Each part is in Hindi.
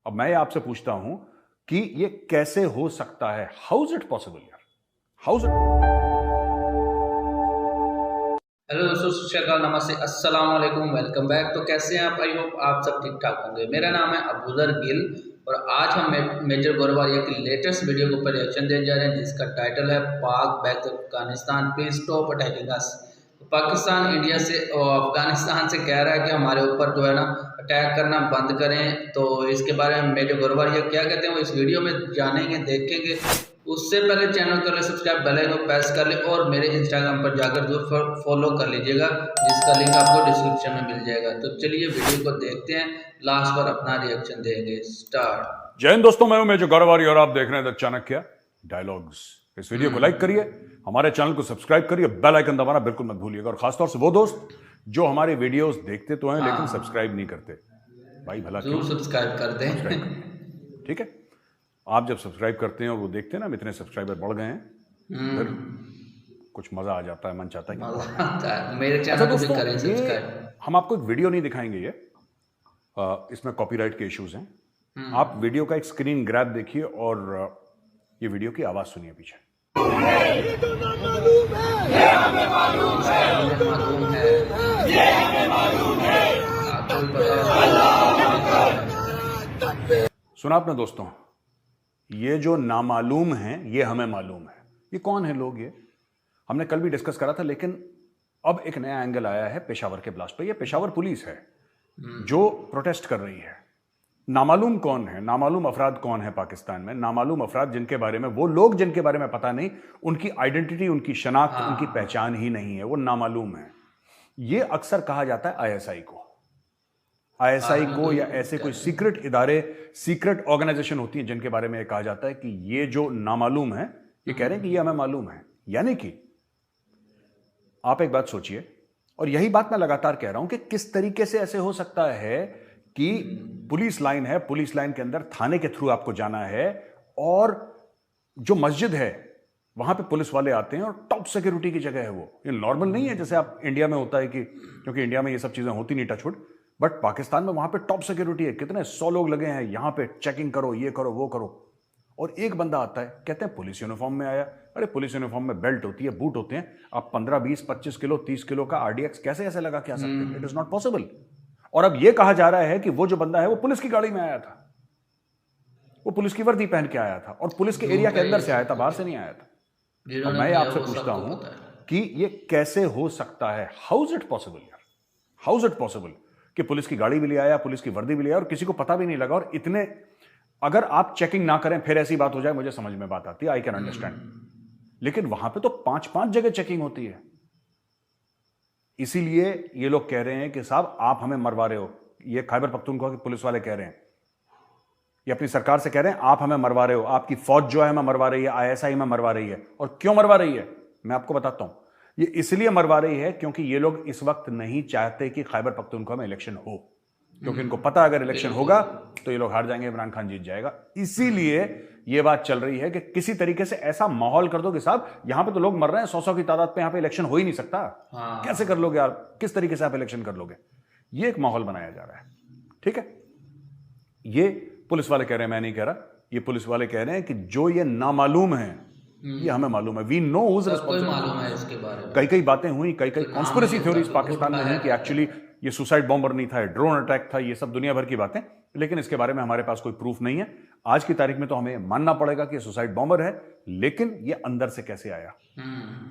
अब मैं आपसे पूछता हूं कि ये कैसे हो सकता है? हाउ इज इट पॉसिबल यार? How is it? हेलो दोस्तों, सत श्री अकाल, नमस्ते, अस्सलाम वालेकुम, वेलकम बैक। तो कैसे हैं आप? आई होप आप सब ठीक ठाक होंगे। मेरा नाम है अबूजर गिल और आज हम मेजर गोरवारिया की लेटेस्ट वीडियो के ऊपर रिएक्शन देने जा रहे हैं, जिसका टाइटल है पाक back Afghanistan please stop attacking us. Pakistan India से और अफगानिस्तान से कह रहा है कि हमारे ऊपर जो है ना अटैक करना बंद करें। तो इसके बारे में मेजर गोरवारिया क्या कहते हैं वो इस वीडियो में जानेंगे, देखेंगे। उससे पहले चैनल कर ले सब्सक्राइब, बेल आइकन को प्रेस कर ले और मेरे इंस्टाग्राम पर जाकर जरूर फॉलो कर लीजिएगा, जिसका लिंक आपको डिस्क्रिप्शन में मिल जाएगा। तो चलिए वीडियो को देखते हैं, लास्ट पर अपना रिएक्शन देंगे। स्टार्ट। जय हिंद दोस्तों, मैं हूं मेजर गौरवारी और आप देख रहे हैं द चाणक्य डायलॉग्स। इस वीडियो को लाइक करिए, हमारे चैनल को सब्सक्राइब करिए, बेल आइकन दबाना बिल्कुल मत भूलिएगा। और खासतौर से वो दोस्त जो हमारे वीडियोस देखते तो हैं लेकिन सब्सक्राइब नहीं करते, भाई भला क्यों? जरूर सब्सक्राइब कर दें। सब्सक्राइब करिए, ठीक है? आप जब सब्सक्राइब करते हैं और वो देखते हैं ना इतने सब्सक्राइबर बढ़ गए हैं, फिर कुछ मजा आ जाता है, मन चाहता है कि मजा आता है। मेरे अच्छा चैनल को भी दोस्तों, करें ये सब्सक्राइब। हम आपको एक वीडियो नहीं दिखाएंगे, ये इसमें कॉपीराइट के इश्यूज हैं। आप वीडियो का एक स्क्रीन ग्रैब देखिए और ये वीडियो की आवाज सुनिए पीछे। सुना आपने दोस्तों? ये जो नामालूम हैं ये हमें मालूम है। ये कौन है लोग? ये हमने कल भी डिस्कस करा था, लेकिन अब एक नया एंगल आया है पेशावर के ब्लास्ट पे। ये पेशावर पुलिस है जो प्रोटेस्ट कर रही है। नामालूम कौन है? नामालूम अफराद कौन है पाकिस्तान में? नामालूम अफराद जिनके बारे में, वो लोग जिनके बारे में पता नहीं, उनकी आइडेंटिटी, उनकी शनाख्त, उनकी पहचान ही नहीं है, वो नामालूम है। ये अक्सर कहा जाता है आईएसआई को, या ऐसे कोई सीक्रेट इदारे, सीक्रेट ऑर्गेनाइजेशन होती है जिनके बारे में कहा जाता है कि ये जो नामालूम है, ये कह रहे हैं कि ये हमें मालूम है। यानी कि आप एक बात सोचिए, और यही बात मैं लगातार कह रहा हूं कि किस तरीके से ऐसे हो सकता है कि पुलिस लाइन है, पुलिस लाइन के अंदर थाने के थ्रू आपको जाना है, और जो मस्जिद है वहां पे पुलिस वाले आते हैं और टॉप सिक्योरिटी की जगह है वो। ये नॉर्मल नहीं है जैसे आप इंडिया में होता है कि, क्योंकि इंडिया में ये सब चीजें होती नहीं, टचवुड, बट पाकिस्तान में वहां पे टॉप सिक्योरिटी है, कितने 100 लोग लगे हैं यहां पे, चेकिंग करो, ये करो, वो करो। और एक बंदा आता है, कहते हैं पुलिस यूनिफॉर्म में आया। अरे पुलिस यूनिफॉर्म में बेल्ट होती है, बूट होते हैं, आप 15, 20, 25 किलो, 30 किलो का आरडीएक्स कैसे ऐसे लगा के आ सकते हैं? It is not possible. और अब यह कहा जा रहा है कि वो जो बंदा है वो पुलिस की गाड़ी में आया था, वो पुलिस की वर्दी पहन के आया था, और पुलिस के एरिया के अंदर से आया था, बाहर से नहीं आया था। और मैं आपसे पूछता हूं कि ये कैसे हो सकता है? हाउ इज इट पॉसिबल यार? हाउ इज इट पॉसिबल कि पुलिस की गाड़ी भी ले आया, पुलिस की वर्दी भी ले आया, और किसी को पता भी नहीं लगा? और इतने, अगर आप चेकिंग ना करें फिर ऐसी बात हो जाए, मुझे समझ में बात आती है, आई कैन अंडरस्टैंड, लेकिन वहां पे तो 5-5 जगह चेकिंग होती है। इसीलिए ये लोग कह रहे हैं कि साहब आप हमें मरवा रहे हो। ये खैबर पख्तूनख्वा के पुलिस वाले कह रहे हैं, ये अपनी सरकार से कह रहे हैं आप हमें मरवा रहे हो, आपकी फौज जो है हमें मरवा रही है, आईएसआई हमें मरवा रही है। और क्यों मरवा रही है मैं आपको बताता हूं। ये इसलिए मरवा रही है क्योंकि ये लोग इस वक्त नहीं चाहते कि खैबर पख्तूनख्वा में इलेक्शन हो, क्योंकि इनको पता अगर इलेक्शन होगा तो ये लोग हार जाएंगे, इमरान खान जीत जाएगा। इसीलिए ये बात चल रही है कि किसी तरीके से ऐसा माहौल कर दो कि साहब यहां पे तो लोग मर रहे हैं 100-100 की तादाद पे, यहां पे इलेक्शन हो ही नहीं सकता। कैसे कर लोगे आप? किस तरीके से आप इलेक्शन कर लोगे? ये एक माहौल बनाया जा रहा है, ठीक है? ये पुलिस वाले कह रहे हैं, मैं नहीं कह रहा, ये पुलिस वाले कह रहे हैं कि जो ये नामालूम है ये हमें मालूम है। We know who's responsible. मालूम है इसके बारे में, कई बातें हुई, कई कॉन्स्पिरेसी थ्योरीज पाकिस्तान में हुई कि एक्चुअली ये सुसाइड बॉम्बर नहीं था, ड्रोन अटैक था, ये सब दुनिया भर की बातें, लेकिन इसके बारे में हमारे पास कोई प्रूफ नहीं है। आज की तारीख में तो हमें मानना पड़ेगा कि सुसाइड बॉम्बर है, लेकिन ये अंदर से कैसे आया?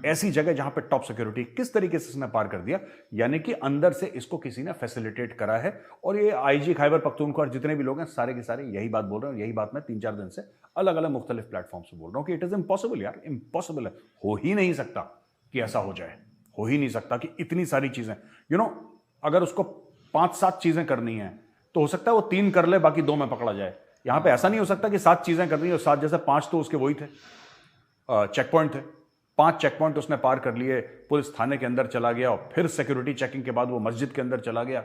ऐसी जगह जहां पे टॉप सिक्योरिटी, किस तरीके से इसने पार कर दिया? यानी कि अंदर से इसको किसी ने फैसिलिटेट करा है। और ये आईजी खैबर पख्तूनख्वा और जितने भी लोग हैं सारे के सारे यही बात बोल रहे हैं। यही बात मैं 3-4 दिन से अलग अलग मुख्तलिफ प्लेटफॉर्म से बोल रहा हूं कि इट इज इम्पॉसिबल यार, इम्पॉसिबल है, हो ही नहीं सकता कि ऐसा हो जाए, हो ही नहीं सकता कि इतनी सारी चीजें, अगर उसको 5-7 चीजें करनी है तो हो सकता है वो 3 कर ले, बाकी 2 में पकड़ा जाए। यहां पे ऐसा नहीं हो सकता कि 7 चीजें करनी है और 7 जैसे 5 तो उसके वही थे, चेक पॉइंट थे, 5 चेक पॉइंट उसने पार कर लिए, पुलिस थाने के अंदर चला गया और फिर सिक्योरिटी चेकिंग के बाद वो मस्जिद के अंदर चला गया,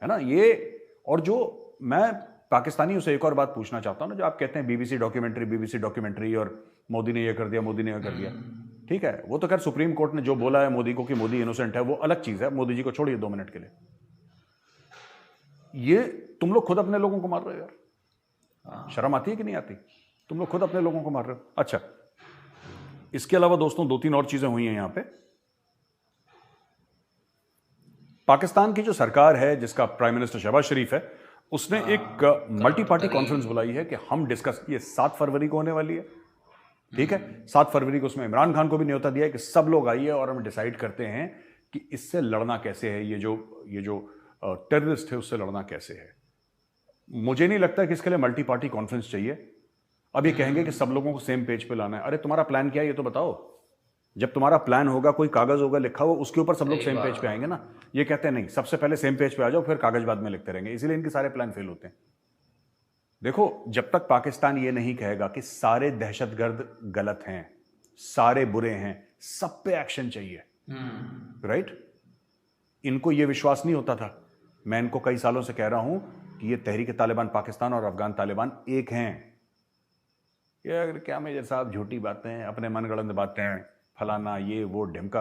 है ना ये। और जो मैं पाकिस्तानियों से एक और बात पूछना चाहता हूं ना, जो आप कहते हैं बीबीसी डॉक्यूमेंट्री और मोदी ने ये कर दिया, मोदी ने ये कर दिया, ठीक है, वो तो खैर सुप्रीम कोर्ट ने जो बोला है मोदी को कि मोदी इनोसेंट है, वो अलग चीज है, मोदी जी को छोड़िए 2 मिनट के लिए। ये तुम लोग खुद अपने लोगों को मार रहे हो यार, हाँ। शर्म आती है कि नहीं आती? तुम लोग खुद अपने लोगों को मार रहे हो। अच्छा, इसके अलावा दोस्तों 2-3 और चीजें हुई हैं यहां पे। पाकिस्तान की जो सरकार है, जिसका प्राइम मिनिस्टर शहबाज शरीफ है, उसने एक मल्टी पार्टी कॉन्फ्रेंस बुलाई है कि हम डिस्कस, ये 7 फरवरी को होने वाली है, ठीक है। 7 फरवरी को उसमें इमरान खान को भी न्योता दिया है कि सब लोग आइए और हम डिसाइड करते हैं कि इससे लड़ना कैसे है, ये जो टेररिस्ट है उससे लड़ना कैसे है। मुझे नहीं लगता कि इसके लिए मल्टी पार्टी कॉन्फ्रेंस चाहिए। अब ये कहेंगे कि सब लोगों को सेम पेज पे लाना है। अरे तुम्हारा प्लान क्या है ये तो बताओ। जब तुम्हारा प्लान होगा, कोई कागज होगा लिखा हुआ, उसके ऊपर सब लोग सेम पेज पे आएंगे ना। ये कहते हैं नहीं, सबसे पहले सेम पेज पे आ जाओ, फिर कागज बाद में लिखते रहेंगे, इसीलिए इनके सारे प्लान फेल होते हैं। देखो, जब तक पाकिस्तान ये नहीं कहेगा कि सारे दहशतगर्द गलत हैं, सारे बुरे हैं, सब पे एक्शन चाहिए, राइट? इनको ये विश्वास नहीं होता था। मैं इनको कई सालों से कह रहा हूं कि ये तहरीक तालिबान पाकिस्तान और अफगान तालिबान एक हैं। ये क्या मेजर साहब झूठी बातें, अपने मनगढ़ंत बातें, फलाना ये वो ढिमका।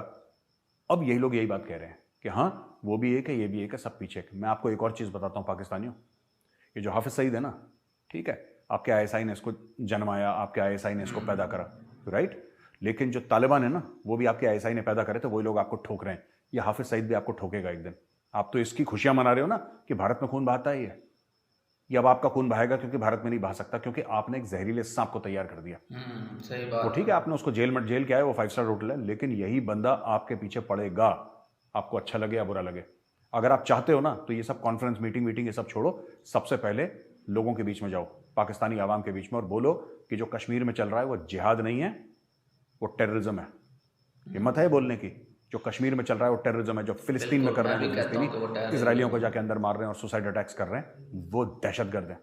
अब यही लोग यही बात कह रहे हैं कि हाँ वो भी एक है, ये भी एक है, सब पीछे है। मैं आपको एक और चीज बताता हूं पाकिस्तानियों, ये जो हाफिज सईद है ना, ठीक है, आपके आईएसआई ने इसको जन्माया, आपके आईएसआई ने इसको पैदा करा, राइट? लेकिन जो तालिबान है ना, वो भी आपके आईएसआई ने पैदा करे, तो वही लोग आपको ठोक रहे हैं। ये हाफिज सईद भी आपको ठोकेगा एक दिन। आप तो इसकी खुशियां मना रहे हो ना कि भारत में खून बहाता है ये अब आपका खून बहाएगा, क्योंकि भारत में नहीं बहा सकता, क्योंकि आपने एक जहरीले सांप को तैयार कर दिया। सही बात। वो ठीक है, आपने उसको जेल क्या है, वो 5 स्टार होटल है, लेकिन यही बंदा आपके पीछे पड़ेगा, आपको अच्छा लगे या बुरा लगे। अगर आप चाहते हो ना, तो ये सब कॉन्फ्रेंस मीटिंग ये सब छोड़ो, सबसे पहले लोगों के बीच में जाओ, पाकिस्तानी आवाम के बीच में, और बोलो कि जो कश्मीर में चल रहा है वो जिहाद नहीं है, वो टेररिज्म है। हिम्मत है बोलने की? जो कश्मीर में चल रहा है वो टेररिज्म है। जो फिलिस्तीन में कर रहे हैं, फिलिस्तीनी इसराइलियों को जाके अंदर मार रहे हैं और सुसाइड अटैक्स कर रहे हैं, वो दहशतगर्द हैं।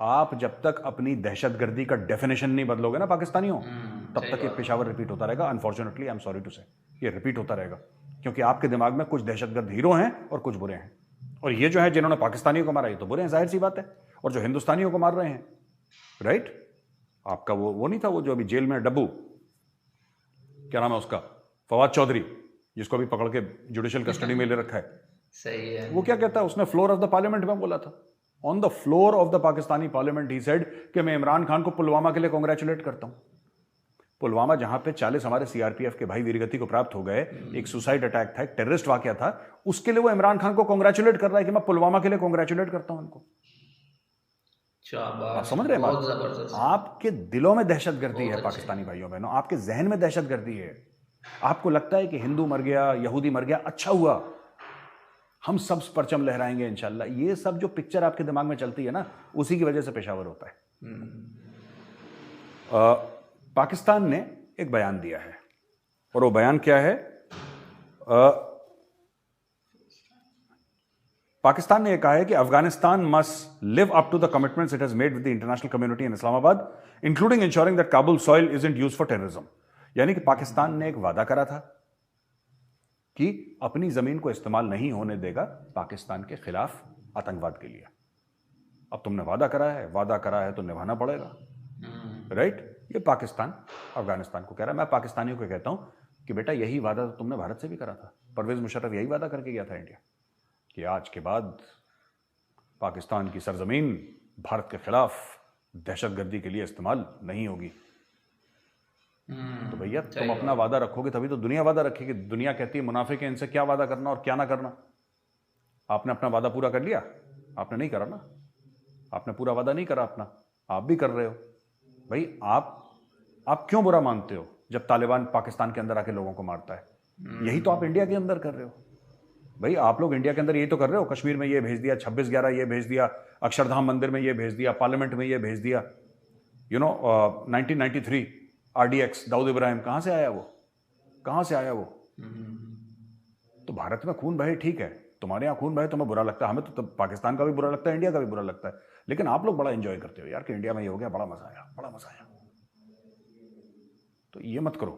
आप जब तक अपनी दहशतगर्दी का डेफिनेशन नहीं बदलोगे ना पाकिस्तानियों, तब तक ये पेशावर रिपीट होता रहेगा। Unfortunately, I am sorry to say, ये रिपीट होता रहेगा, क्योंकि आपके दिमाग में कुछ दहशतगर्द हीरो हैं और कुछ बुरे हैं। और ये जो है जिन्होंने पाकिस्तानियों को मारा, ये तो बुरे हैं, जाहिर सी बात है। और जो हिंदुस्तानियों को मार रहे हैं, राइट, आपका वो नहीं था, वो जो अभी जेल में डब्बू, क्या नाम है उसका, फवाद चौधरी, जिसको अभी पकड़ के जुडिशियल कस्टडी में ले रखा है। सही है। वो क्या कहता है, उसने फ्लोर ऑफ द पार्लियामेंट में बोला था, on the floor of the Pakistani parliament he said कि मैं इमरान खान को पुलवामा के लिए कांग्रेचुलेट करता हूं। पुलवामा, जहां पे 40 हमारे सीआरपीएफ के भाई वीरगति को प्राप्त हो गए, एक सुसाइड अटैक था, एक टेररिस्ट वाकया था, उसके लिए वो इमरान खान को कांग्रेचुलेट कर रहा है कि मैं पुलवामा के लिए कांग्रेचुलेट करता हूं उनको। आप समझ रहे हैं बात? जबरदस्त। आपके दिलों में दहशतगर्दी है पाकिस्तानी भाइयों बहनों, आपके जहन में दहशतगर्दी है। आपको लगता है कि हिंदू मर गया, यहूदी मर गया, अच्छा हुआ, हम सब परचम लहराएंगे इंशाल्लाह। ये सब जो पिक्चर आपके दिमाग में चलती है ना, उसी की वजह से पेशावर होता है। पाकिस्तान ने एक बयान दिया है, और वो बयान क्या है? पाकिस्तान ने यह कहा है कि Afghanistan must live up to the commitments it has made with the international community in Islamabad, including ensuring that Kabul soil isn't used for terrorism. यानी कि पाकिस्तान ने एक वादा करा था कि अपनी जमीन को इस्तेमाल नहीं होने देगा पाकिस्तान के खिलाफ आतंकवाद के लिए। अब तुमने वादा करा है तो निभाना पड़ेगा, राइट? ये पाकिस्तान अफगानिस्तान को कह रहा है। मैं पाकिस्तानियों को कहता हूं कि बेटा, यही वादा तो तुमने भारत से भी करा था। परवेज मुशर्रफ यही वादा करके गया था इंडिया कि आज के बाद पाकिस्तान की सरजमीन भारत के खिलाफ दहशतगर्दी के लिए इस्तेमाल नहीं होगी। तो भैया, तुम अपना वादा रखोगे तभी तो दुनिया वादा रखेगी। दुनिया कहती है मुनाफिक है, इनसे क्या वादा करना और क्या ना करना। आपने अपना वादा पूरा कर लिया? आपने नहीं करा ना, आपने पूरा वादा नहीं करा अपना, आप भी कर रहे हो। भाई, आप क्यों बुरा मानते हो जब तालिबान पाकिस्तान के अंदर आके लोगों को मारता है? यही तो आप इंडिया के अंदर कर रहे हो। भाई, आप लोग इंडिया के अंदर यही तो कर रहे हो। कश्मीर में ये भेज दिया, 26/11 ये भेज दिया, अक्षरधाम मंदिर में ये भेज दिया, पार्लियामेंट में ये भेज दिया। 1993 RDX दाऊद इब्राहिम, कहां से आया वो? तो भारत में खून बहे, ठीक है, तुम्हारे यहां खून बहे, तुम्हें बुरा लगता है, हमें तो पाकिस्तान का भी बुरा लगता है, इंडिया का भी बुरा लगता है, लेकिन आप लोग बड़ा एंजॉय करते हो यार कि इंडिया में ये हो गया, बड़ा मजा आया। तो ये मत करो,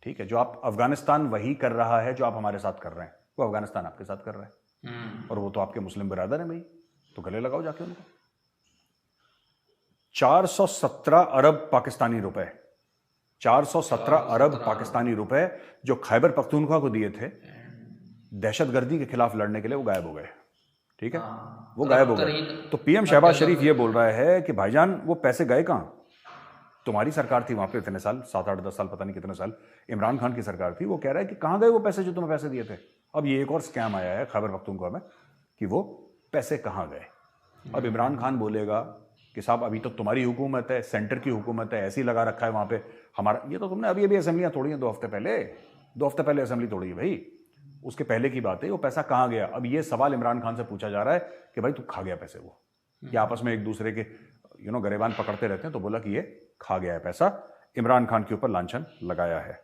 ठीक है? जो आप अफगानिस्तान वही कर रहा है जो आप हमारे साथ कर रहे हैं, वो अफगानिस्तान आपके साथ कर रहा है, और वो तो आपके मुस्लिम बिरादर हैं भाई, तो गले लगाओ जाके उनको। 417 अरब पाकिस्तानी रुपए, 417 अरब पाकिस्तानी रुपए जो खैबर पख्तूनख्वा को दिए थे दहशतगर्दी के खिलाफ लड़ने के लिए, वो गायब हो गए। ठीक है, हाँ, वो गायब हो गए। तो पीएम शहबाज शरीफ ये बोल रहा है कि भाईजान वो पैसे गए कहाँ? तुम्हारी सरकार थी वहां पे इतने साल, 7-8-10 साल, पता नहीं कितने साल इमरान खान की सरकार थी। वो कह रहा है कि कहाँ गए वो पैसे जो तुम्हें पैसे दिए थे? अब ये एक और स्कैम आया है खैबर पख्तूनख्वा में कि वो पैसे कहाँ गए। अब इमरान खान बोलेगा कि साहब अभी तो तुम्हारी हुकूमत है, सेंटर की हुकूमत है, ऐसी लगा रखा है वहां पे हमारा। ये तो तुमने अभी अभी असेंबलियां तोड़ी हैं 2 हफ्ते पहले, 2 हफ्ते पहले असेंबली तोड़ी है भाई, उसके पहले की बात है। वो पैसा कहाँ गया? अब ये सवाल इमरान खान से पूछा जा रहा है कि भाई तू खा गया पैसे। वो कि आपस में एक दूसरे के गरेबान पकड़ते रहते हैं, तो बोला कि ये खा गया है पैसा, इमरान खान के ऊपर लांछन लगाया है।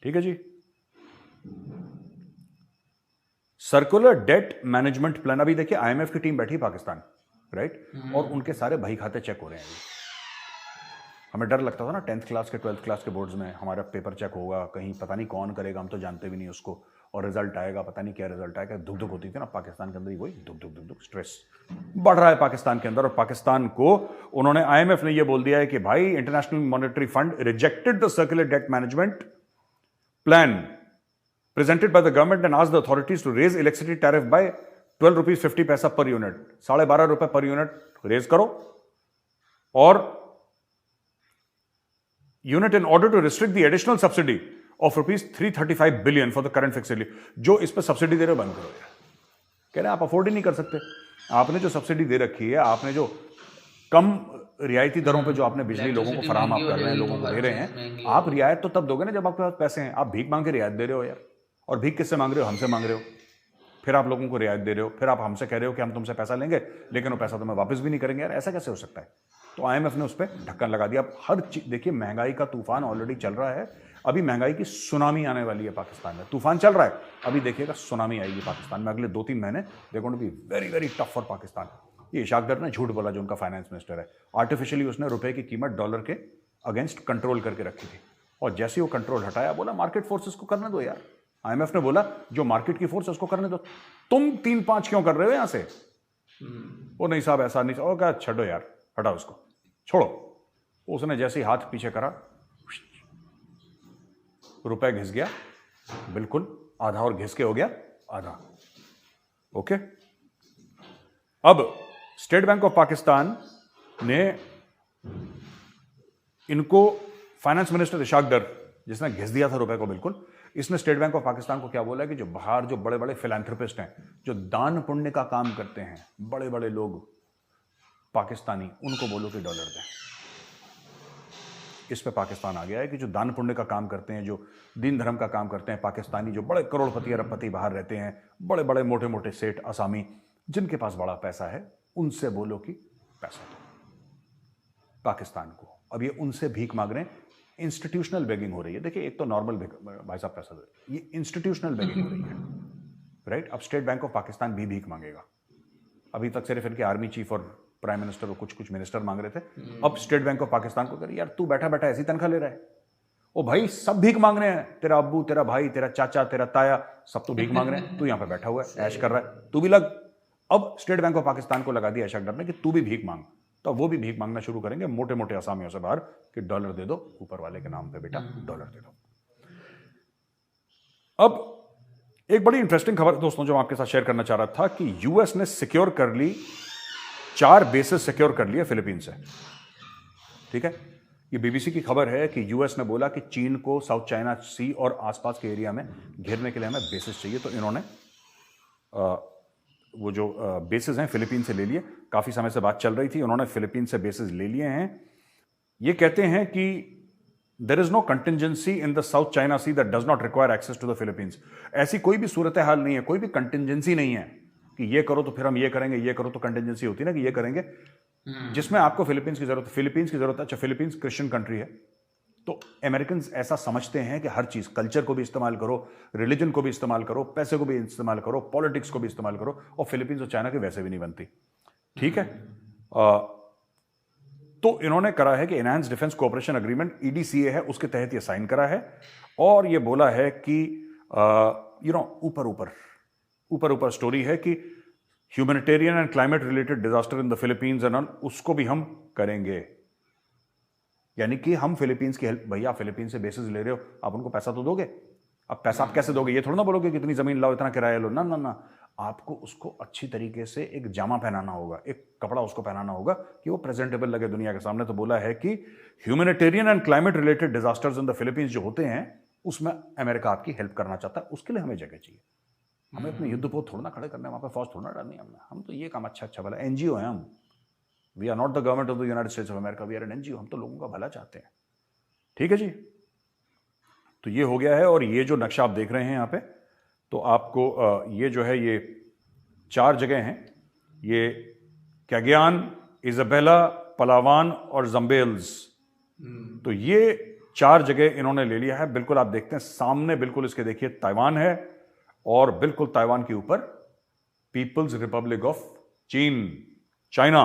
ठीक है जी। सर्कुलर डेट मैनेजमेंट प्लान, अभी देखिए आईएमएफ की टीम बैठी पाकिस्तान, राइट, और उनके सारे बही खाते चेक हो रहे हैं। हमें डर लगता था ना 10th क्लास के 12th क्लास के बोर्ड्स में, हमारा पेपर चेक होगा, कहीं पता नहीं कौन करेगा, हम तो जानते भी नहीं उसको, और रिजल्ट आएगा, पता नहीं क्या रिजल्ट आएगा। धुक धुक होती थी ना पाकिस्तान के अंदर, ही वही धुक धुक धुक धुक, स्ट्रेस बढ़ रहा है पाकिस्तान के अंदर। और पाकिस्तान को उन्होंने, आईएमएफ ने ये बोल दिया है कि भाई international monetary fund rejected the circular debt management plan presented by the government and asked the authorities to raise electricity tariff by 12 rupees 50 paisa per unit, 12.5 रुपए पर यूनिट रेज करो, और unit in order to restrict the additional subsidy of rupees 335 billion for the current fixed जो इस पर सब्सिडी दे रहे हो बंद करो यार। कह रहे हैं आप अफोर्ड ही नहीं कर सकते, आपने जो सब्सिडी दे रखी है, आपने जो कम रियायती दरों पे जो आपने बिजली लोगों को फराहम आप कर रहे हैं, लोगों को दे रहे हैं, आप रियायत तो तब दोगे ना जब आपके पास पैसे हैं। आप भीख मांग के रियायत दे रहे हो यार, और भीख किससे मांग रहे हो? हमसे मांग रहे हो, फिर आप लोगों को रियायत दे रहे हो, फिर आप हमसे कह रहे हो कि हम तुमसे पैसा लेंगे लेकिन वो पैसा तुम्हें वापस भी नहीं करेंगे। यार ऐसा कैसे हो सकता है? तो आईएमएफ ने उस पर ढक्कन लगा दिया। अब हर चीज देखिए, महंगाई का तूफान ऑलरेडी चल रहा है, अभी महंगाई की सुनामी आने वाली है पाकिस्तान में। तूफान चल रहा है, अभी देखिएगा सुनामी आएगी पाकिस्तान में अगले 2-3 महीने। They going to be very very tough for Pakistan. ये इशाक दर ने झूठ बोला, जो उनका फाइनेंस मिनिस्टर है, आर्टिफिशियली उसने रुपए की कीमत डॉलर के अगेंस्ट कंट्रोल करके रखी थी, और जैसे वो कंट्रोल हटाया, बोला मार्केट फोर्सेस को करने दो यार। आईएमएफ ने बोला जो मार्केट की फोर्स है उसको करने दो, तुम 3-5 क्यों कर रहे हो यहां से? वो नहीं साहब ऐसा नहीं, क्या छोड़ो यार, हटाओ उसको, छोड़ो। उसने जैसे ही हाथ पीछे करा, रुपए घिस गया बिल्कुल आधा, और घिस के हो गया आधा। ओके, अब स्टेट बैंक ऑफ पाकिस्तान ने इनको, फाइनेंस मिनिस्टर इशाक दर जिसने घिस दिया था रुपए को बिल्कुल, इसने स्टेट बैंक ऑफ पाकिस्तान को क्या बोला कि जो बाहर जो बड़े बड़े फिलैंथ्रोपिस्ट हैं, जो दान पुण्य का काम करते हैं, बड़े बड़े लोग पाकिस्तानी, उनको बोलो कि डॉलर दें। इस पे पाकिस्तान आ गया है कि जो दान पुण्य का काम करते हैं, जो दीन धर्म का काम करते हैं पाकिस्तानी, जो बड़े करोड़पति अरबपति बाहर रहते हैं, बड़े बड़े मोटे मोटे सेठ असामी, जिनके पास बड़ा पैसा है, उनसे बोलो कि पैसा दो पाकिस्तान को। अब ये उनसे भीख मांग रहे हैं, इंस्टीट्यूशनल बेगिंग हो रही है। देखिए, एक तो नॉर्मल भाई साहब पैसा दो, ये इंस्टीट्यूशनल बेगिंग हो रही है, राइट। अब स्टेट बैंक ऑफ पाकिस्तान भी भीख मांगेगा। अभी तक सिर्फ इनके आर्मी चीफ और प्राइम मिनिस्टर और कुछ मिनिस्टर मांग रहे थे, अब स्टेट बैंक ऑफ पाकिस्तान को कर, यार तू बैठा बैठा ऐसी तनख्वाह ले रहा है, ओ भाई सब भीख मांग रहे हैं, तेरा अब्बू, तेरा भाई, तेरा चाचा, तेरा ताया, सब तो भीख मांग रहे हैं, तू यहां पे बैठा हुआ है, ऐश कर रहा है, तू भी लग। अब स्टेट बैंक ऑफ पाकिस्तान को लगा दिया इशाक दर ने कि तू भी भीख मांग, तो वो भी भीख मांगना शुरू करेंगे मोटे मोटे असामियों से बाहर कि डॉलर दे दो ऊपर वाले के नाम पे, बेटा डॉलर दे दो। अब एक बड़ी इंटरेस्टिंग खबर दोस्तों जो मैं आपके साथ शेयर करना चाह रहा था कि यूएस ने सिक्योर कर ली 4 बेसेस सिक्योर कर लिए फिलीपींस से। ठीक है, ये बीबीसी की खबर है कि यूएस ने बोला कि चीन को साउथ चाइना सी और आसपास के एरिया में घेरने के लिए हमें बेसेस चाहिए, तो इन्होंने वो जो बेसेस हैं फिलीपीन से ले लिए। काफी समय से बात चल रही थी, उन्होंने फिलीपीन से बेसेस ले लिए हैं। ये कहते हैं कि there is no contingency in the South China Sea that does not require access to the Philippines. ऐसी कोई भी सूरत हाल नहीं है, कोई भी कंटिंजेंसी नहीं है कि ये करो तो फिर हम ये करेंगे, ये करो तो कंटिंजेंसी होती है ना कि ये करेंगे, जिसमें आपको फिलीपींस की जरूरत है। फिलीपींस की जरूरत है, अच्छा फिलीपींस क्रिश्चियन कंट्री है, तो अमेरिकन ऐसा समझते हैं कि हर चीज, कल्चर को भी इस्तेमाल करो, रिलीजन को भी इस्तेमाल करो, पैसे को भी इस्तेमाल करो, पॉलिटिक्स को भी इस्तेमाल करो, और फिलीपींस और चाइना की वैसे भी नहीं बनती। ठीक है, तो इन्होंने करा है कि enhance defence cooperation agreement EDCA है, उसके तहत ये साइन करा है, और ये बोला है कि ऊपर ऊपर स्टोरी है कि humanitarian and climate related disaster in the Philippines and all, उसको भी हम करेंगे। यानी कि हम फिलीपींस की हेल्प, भैया फिलीपींस से बेसिस ले रहे हो, आप उनको पैसा तो दोगे। अब पैसा आप कैसे दोगे? ये थोड़ा ना बोलोगे कि इतनी जमीन लाओ, इतना किराया लो, ना ना ना, आपको उसको अच्छी तरीके से एक जामा पहनाना होगा, एक कपड़ा उसको पहनाना होगा कि वो प्रेजेंटेबल लगे दुनिया के सामने। तो बोला है कि humanitarian and climate related disasters in the Philippines जो होते हैं उसमें अमेरिका आपकी हेल्प करना चाहता है, उसके लिए हमें जगह चाहिए। हमें अपने युद्धपोत थोड़ा ना खड़े करने, वहां पर फौज थोड़ा डालनी है हमने। हम तो ये काम अच्छा भला, एनजीओ है हम। We are not the government of the United States of America, we are an NGO. हम तो लोगों का भला चाहते हैं। ठीक है जी, तो ये हो गया है। और ये जो नक्शा आप देख रहे हैं यहाँ पे, तो आपको ये जो है ये 4 जगह हैं, ये कैगियान, इजाबेला, पलावान और जम्बेल्स। तो ये 4 जगह इन्होंने ले लिया है। बिल्कुल आप देखते हैं सामने, बिल्कुल इसके देखिए ताइवान है, और बिल्कुल ताइवान के ऊपर पीपल्स रिपब्लिक ऑफ चाइना।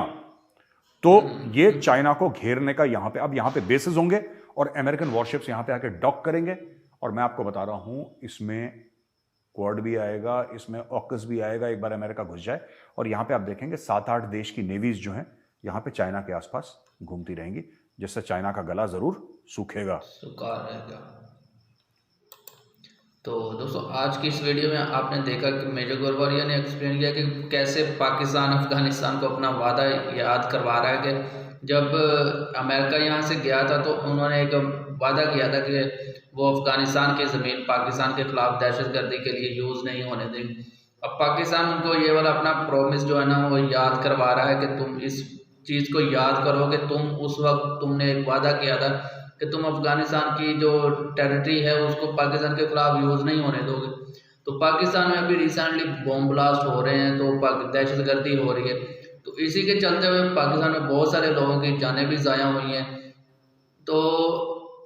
तो ये चाइना को घेरने का यहां पे, अब यहां पे बेसिस होंगे और अमेरिकन वॉरशिप्स यहां पे आके डॉक करेंगे। और मैं आपको बता रहा हूं, इसमें क्वाड भी आएगा, इसमें ऑकस भी आएगा एक बार अमेरिका घुस जाए। और यहां पे आप देखेंगे 7-8 देश की नेवीज जो हैं यहां पे चाइना के आसपास घूमती रहेंगी, जिससे चाइना का गला जरूर सूखेगा। तो दोस्तों, आज की इस वीडियो में आपने देखा कि मेजर गोरवारिया ने एक्सप्लेन किया कि कैसे पाकिस्तान अफगानिस्तान को अपना वादा याद करवा रहा है कि जब अमेरिका यहाँ से गया था तो उन्होंने एक वादा किया था कि वो अफगानिस्तान की ज़मीन पाकिस्तान के खिलाफ दहशतगर्दी के लिए यूज़ नहीं होने देंगे। अब पाकिस्तान उनको ये वाला अपना प्रॉमिस जो है ना वो याद करवा रहा है कि तुम इस चीज़ को याद करो कि तुम उस वक्त तुमने एक वादा किया था कि तुम अफगानिस्तान की जो टेरिटरी है उसको पाकिस्तान के खिलाफ यूज़ नहीं होने दोगे। तो पाकिस्तान में अभी रिसेंटली बॉम्ब ब्लास्ट हो रहे हैं, तो दहशतगर्दी हो रही है। तो इसी के चलते हुए पाकिस्तान में बहुत सारे लोगों की जानें भी ज़ाया हुई हैं। तो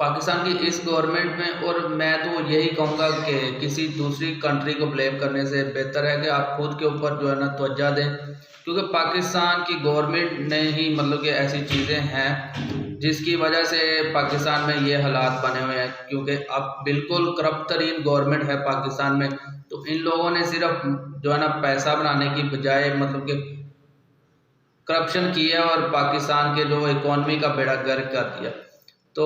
पाकिस्तान की इस गवर्नमेंट में, और मैं तो यही कहूँगा कि किसी दूसरी कंट्री को ब्लेम करने से बेहतर है कि आप खुद के ऊपर जो है ना तवज्जो दें, क्योंकि पाकिस्तान की गवर्नमेंट ने ही मतलब कि ऐसी चीज़ें हैं जिसकी वजह से पाकिस्तान में ये हालात बने हुए हैं। क्योंकि अब बिल्कुल करप्ट तरीन गवर्नमेंट है पाकिस्तान में। तो इन लोगों ने सिर्फ जो है ना पैसा बनाने की बजाय मतलब कि करप्शन किया और पाकिस्तान के जो इकॉनमी का बेड़ा गर्क कर दिया। तो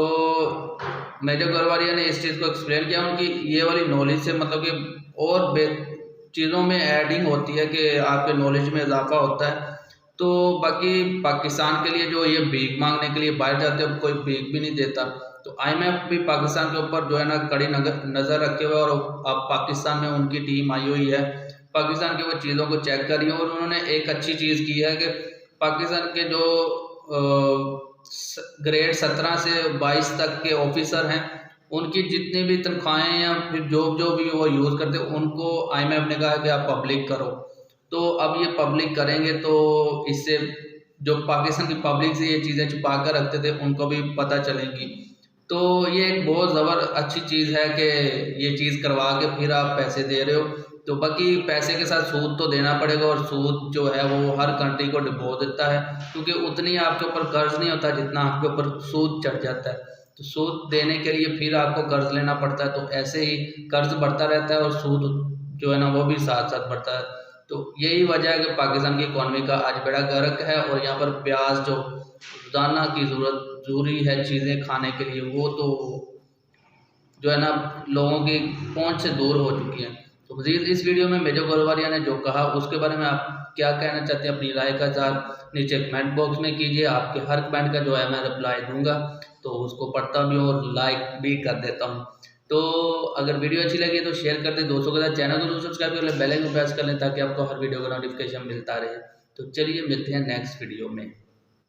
मेजर गोरवारिया ने इस चीज़ को एक्सप्लेन किया। उनकी ये वाली नॉलेज से मतलब कि और चीज़ों में एडिंग होती है कि आपके नॉलेज में इजाफा होता है। तो बाकी पाकिस्तान के लिए जो ये भीख मांगने के लिए बाहर जाते हैं, कोई भीख भी नहीं देता। तो IMF भी पाकिस्तान के ऊपर जो है ना कड़ी नज़र रखे हुए, और अब पाकिस्तान में उनकी टीम आई हुई है, पाकिस्तान की वो चीज़ों को चेक कर रही है। और उन्होंने एक अच्छी चीज़ की है कि पाकिस्तान के जो ग्रेड 17 से 22 तक के ऑफिसर हैं, उनकी जितनी भी तनख्वाहें या फिर जो भी वो यूज़ करते हैं, उनको IMF ने कहा कि आप पब्लिक करो। तो अब ये पब्लिक करेंगे तो इससे जो पाकिस्तान की पब्लिक से ये चीज़ें छुपा कर रखते थे उनको भी पता चलेंगी। तो ये एक बहुत अच्छी चीज़ है कि ये चीज़ करवा के फिर आप पैसे दे रहे हो। तो बाकी पैसे के साथ सूद तो देना पड़ेगा, और सूद जो है वो हर कंट्री को डुबो देता है, क्योंकि उतनी आपके ऊपर कर्ज नहीं होता जितना आपके ऊपर सूद चढ़ जाता है। तो सूद देने के लिए फिर आपको कर्ज लेना पड़ता है। तो ऐसे ही कर्ज बढ़ता रहता है और सूद जो है ना वो भी साथ साथ बढ़ता है। तो यही वजह है कि पाकिस्तान की इकॉनमी का आज बड़ा गर्क है। और यहाँ पर प्याज जो रोजाना की जरूरी है चीज़ें खाने के लिए, वो तो जो है ना लोगों की पहुंच से दूर हो चुकी है। तो मज़ीद इस वीडियो में मेजर गोरवारिया ने जो कहा उसके बारे में आप क्या कहना चाहते हैं, अपनी राय का इज़हार नीचे कमेंट बॉक्स में कीजिए। आपके हर कमेंट का जो है मैं रिप्लाई दूंगा, तो उसको पढ़ता भी और लाइक भी कर देता हूँ। तो अगर वीडियो अच्छी लगी तो शेयर कर दें दोस्तों के साथ, चैनल को सब्सक्राइब कर लें, बेल आइकन प्रेस कर लें ताकि आपको हर वीडियो का नोटिफिकेशन मिलता रहे। तो चलिए मिलते हैं नेक्स्ट वीडियो में।